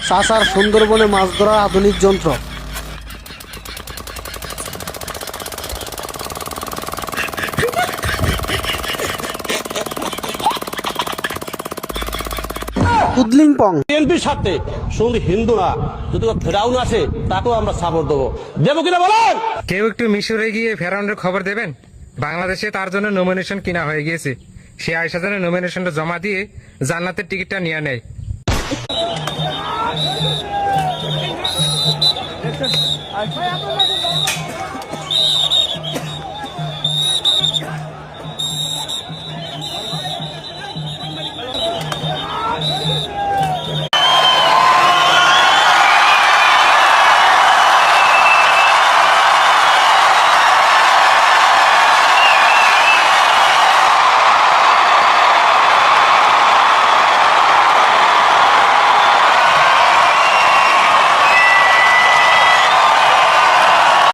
চাষার সুন্দরবনে মাছ ধরার আধুনিক যন্ত্র। কুদলিং পং বিএনপির সাথে শুধু হিন্দু না, যদি ফেরাউন আসে তাকেও আমরা সাপোর্ট দেবো। দেবো কিনা বলেন? কেউ একটু মিশরে গিয়ে ফেরাউনের খবর দেবেন? বাংলাদেশে তার জন্য নমিনেশন কিনা হয়ে গিয়েছে। সে আয়সা যেন নমিনেশনটা জমা দিয়ে জান্নাতের টিকিটটা নিয়ে নেয়।